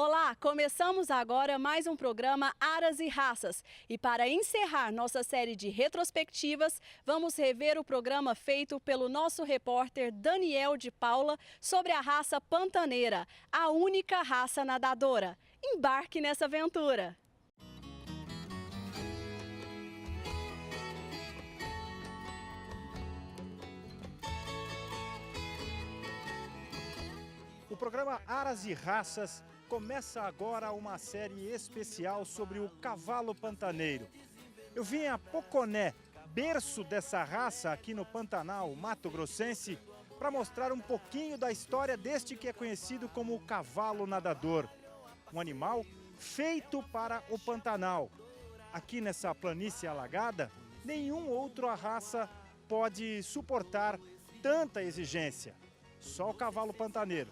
Olá, começamos agora mais um programa Aras e Raças. E para encerrar nossa série de retrospectivas, vamos rever o programa feito pelo nosso repórter Daniel de Paula sobre a raça pantaneira, a única raça nadadora. Embarque nessa aventura! O programa Aras e Raças começa agora uma série especial sobre o cavalo pantaneiro. Eu vim a Poconé, berço dessa raça aqui no Pantanal Mato Grossense, para mostrar um pouquinho da história deste que é conhecido como o cavalo nadador. Um animal feito para o Pantanal. Aqui nessa planície alagada, nenhum outro raça pode suportar tanta exigência. Só o cavalo pantaneiro.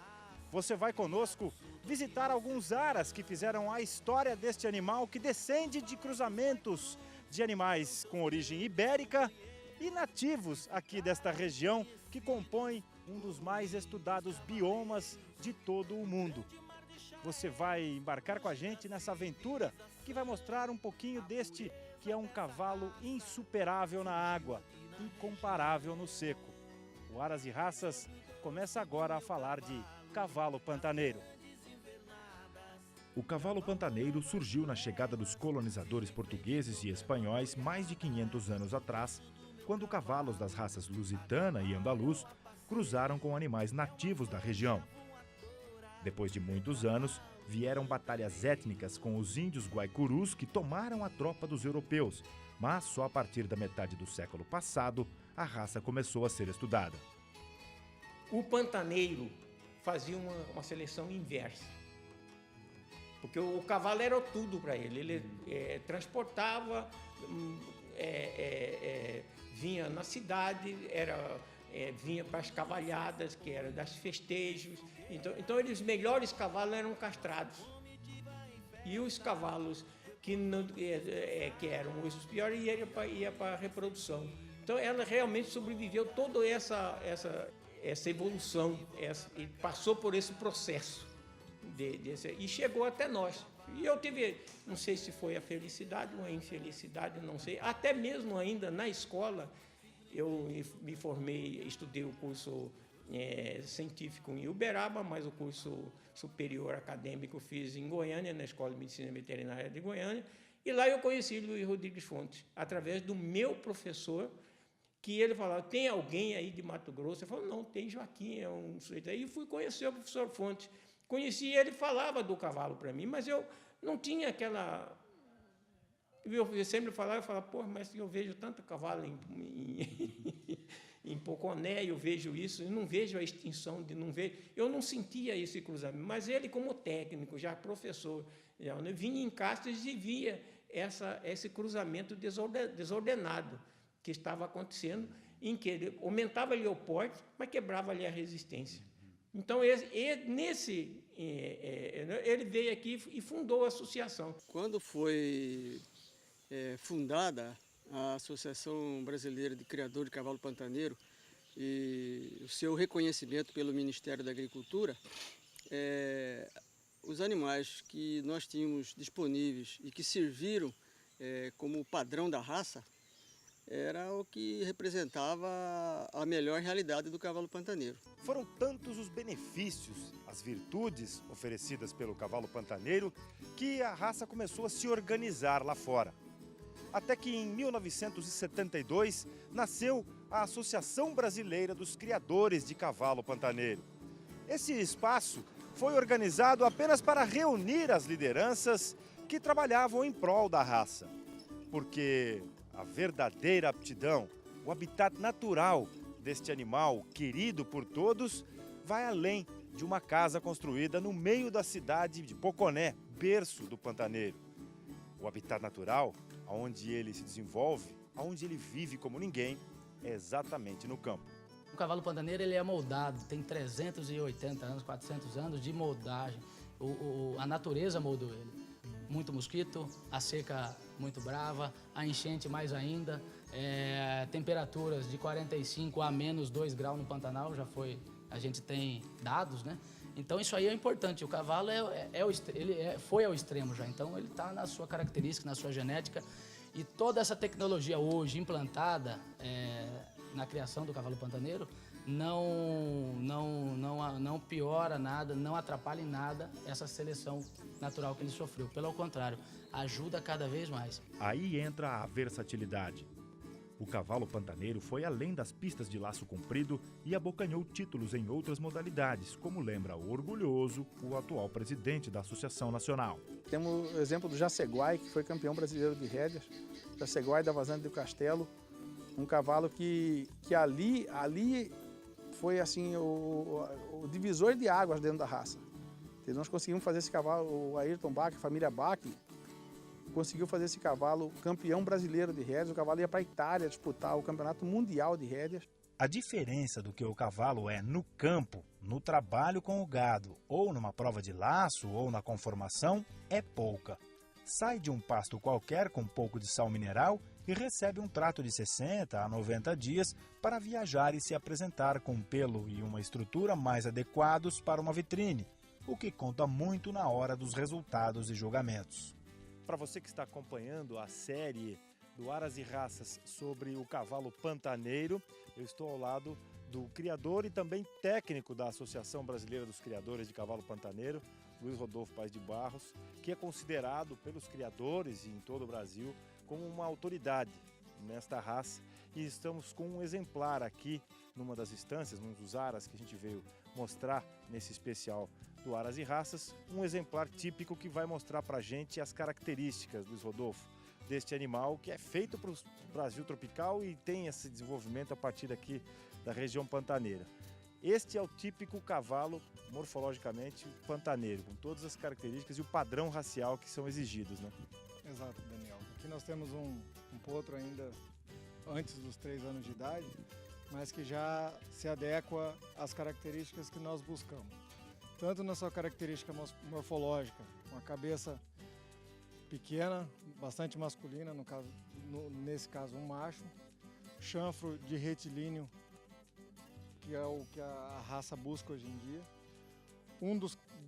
Você vai conosco visitar alguns aras que fizeram a história deste animal que descende de cruzamentos de animais com origem ibérica e nativos aqui desta região que compõe um dos mais estudados biomas de todo o mundo. Você vai embarcar com a gente nessa aventura que vai mostrar um pouquinho deste que é um cavalo insuperável na água, incomparável no seco. O Aras e Raças começa agora a falar de cavalo pantaneiro. O cavalo pantaneiro surgiu na chegada dos colonizadores portugueses e espanhóis mais de 500 anos atrás, quando cavalos das raças lusitana e andaluz cruzaram com animais nativos da região. Depois de muitos anos, vieram batalhas étnicas com os índios guaicurus que tomaram a tropa dos europeus, mas só a partir da metade do século passado a raça começou a ser estudada. O pantaneiro fazia uma seleção inversa, porque o cavalo era tudo para ele. Ele transportava, vinha na cidade, vinha para as cavalhadas, que eram das festejos. Então os melhores cavalos eram castrados. E os cavalos que eram os piores ia para a reprodução. Então ela realmente sobreviveu toda essa evolução, e passou por esse processo e chegou até nós. E eu tive, não sei se foi a felicidade ou a infelicidade, não sei, até mesmo ainda na escola, eu me formei, estudei o curso científico em Uberaba, mas o curso superior acadêmico fiz em Goiânia, na Escola de Medicina Veterinária de Goiânia, e lá eu conheci Luiz Rodrigues Fontes, através do meu professor, que ele falava, tem alguém aí de Mato Grosso? Eu falei, não, tem Joaquim, é um sujeito aí. E fui conhecer o professor Fontes. Conheci ele, falava do cavalo para mim, mas eu não tinha aquela... Eu sempre falava, pô, mas eu vejo tanto cavalo em Poconé, eu vejo isso, eu não vejo a extinção, eu não sentia esse cruzamento. Mas ele, como técnico, já professor, vinha em Castres e via esse cruzamento desordenado que estava acontecendo, em que ele aumentava ali o porte, mas quebrava ali a resistência. Então, ele veio aqui e fundou a associação. Quando foi fundada a Associação Brasileira de Criadores de Cavalo Pantaneiro e o seu reconhecimento pelo Ministério da Agricultura, os animais que nós tínhamos disponíveis e que serviram como padrão da raça, era o que representava a melhor realidade do cavalo pantaneiro. Foram tantos os benefícios, as virtudes oferecidas pelo cavalo pantaneiro, que a raça começou a se organizar lá fora. Até que em 1972 nasceu a Associação Brasileira dos Criadores de Cavalo Pantaneiro. Esse espaço foi organizado apenas para reunir as lideranças que trabalhavam em prol da raça, porque a verdadeira aptidão, o habitat natural deste animal querido por todos, vai além de uma casa construída no meio da cidade de Poconé, berço do pantaneiro. O habitat natural, onde ele se desenvolve, onde ele vive como ninguém, é exatamente no campo. O cavalo pantaneiro ele é moldado, tem 380 anos, 400 anos de moldagem. A natureza moldou ele. Muito mosquito, a seca muito brava, a enchente mais ainda, temperaturas de 45 a menos 2 graus no Pantanal, já foi a gente tem dados, né? Então isso aí é importante. O cavalo foi ao extremo já, então ele está na sua característica, na sua genética. E toda essa tecnologia hoje implantada na criação do cavalo pantaneiro não piora nada, não atrapalha em nada essa seleção natural que ele sofreu. Pelo contrário, ajuda cada vez mais. Aí entra a versatilidade. O cavalo pantaneiro foi além das pistas de laço comprido e abocanhou títulos em outras modalidades, como lembra orgulhoso o atual presidente da Associação Nacional. Temos o exemplo do Jaceguai, que foi campeão brasileiro de rédeas, Jaceguai da Vazante do Castelo, um cavalo que ali foi assim o divisor de águas dentro da raça. E nós conseguimos fazer esse cavalo, o Ayrton Bach, a família Bach, conseguiu fazer esse cavalo campeão brasileiro de rédeas. O cavalo ia para a Itália disputar o campeonato mundial de rédeas. A diferença do que o cavalo é no campo, no trabalho com o gado, ou numa prova de laço, ou na conformação, é pouca. Sai de um pasto qualquer com pouco de sal mineral e recebe um trato de 60 a 90 dias para viajar e se apresentar com um pelo e uma estrutura mais adequados para uma vitrine, o que conta muito na hora dos resultados e julgamentos. Para você que está acompanhando a série do Aras e Raças sobre o cavalo pantaneiro, eu estou ao lado do criador e também técnico da Associação Brasileira dos Criadores de Cavalo Pantaneiro, Luiz Rodolfo Paes de Barros, que é considerado pelos criadores e em todo o Brasil como uma autoridade nesta raça. E estamos com um exemplar aqui numa das instâncias, num dos aras que a gente veio mostrar nesse especial do Aras e Raças, um exemplar típico que vai mostrar pra gente as características, Luiz Rodolfo, deste animal que é feito para o Brasil tropical e tem esse desenvolvimento a partir aqui da região pantaneira. Este é o típico cavalo, morfologicamente, pantaneiro, com todas as características e o padrão racial que são exigidos, né? Exato, Daniel. Aqui nós temos um potro ainda antes dos 3 anos de idade, mas que já se adequa às características que nós buscamos. Tanto na sua característica morfológica, uma cabeça pequena, bastante masculina, nesse caso um macho, chanfro de retilíneo, que é o que a raça busca hoje em dia.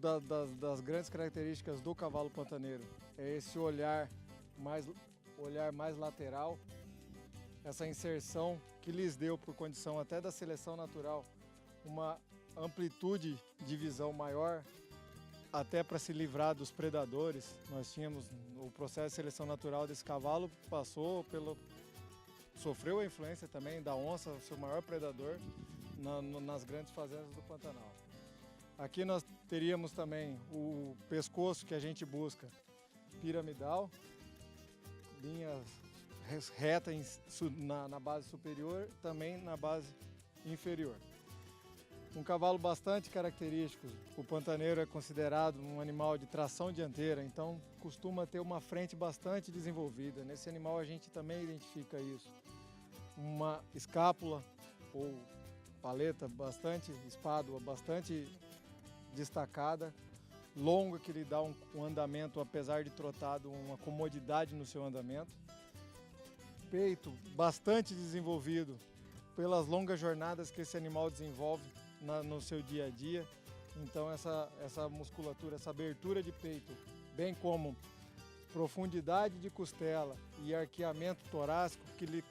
Das grandes características do cavalo pantaneiro é esse olhar mais lateral, essa inserção que lhes deu, por condição até da seleção natural, uma amplitude de visão maior, até para se livrar dos predadores. Nós tínhamos o processo de seleção natural desse cavalo, sofreu a influência também da onça, seu maior predador, nas grandes fazendas do Pantanal. Aqui nós teríamos também o pescoço que a gente busca piramidal, linha reta na base superior, também na base inferior. Um cavalo bastante característico. O pantaneiro é considerado um animal de tração dianteira, então costuma ter uma frente bastante desenvolvida. Nesse animal a gente também identifica isso. Uma escápula ou paleta espádua bastante destacada, longa, que lhe dá um andamento, apesar de trotado, uma comodidade no seu andamento. Peito bastante desenvolvido pelas longas jornadas que esse animal desenvolve no seu dia a dia. Então essa musculatura, essa abertura de peito, bem como profundidade de costela e arqueamento torácico, que lhe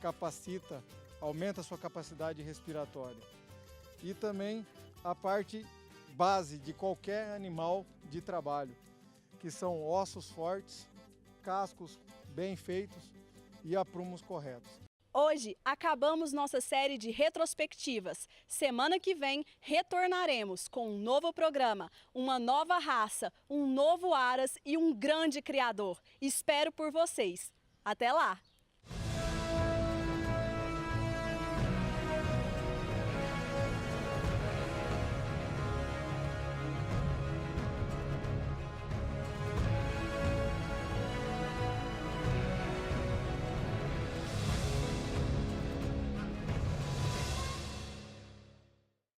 capacita, aumenta a sua capacidade respiratória. E também a parte base de qualquer animal de trabalho, que são ossos fortes, cascos bem feitos e aprumos corretos. Hoje acabamos nossa série de retrospectivas. Semana que vem retornaremos com um novo programa, uma nova raça, um novo aras e um grande criador. Espero por vocês. Até lá!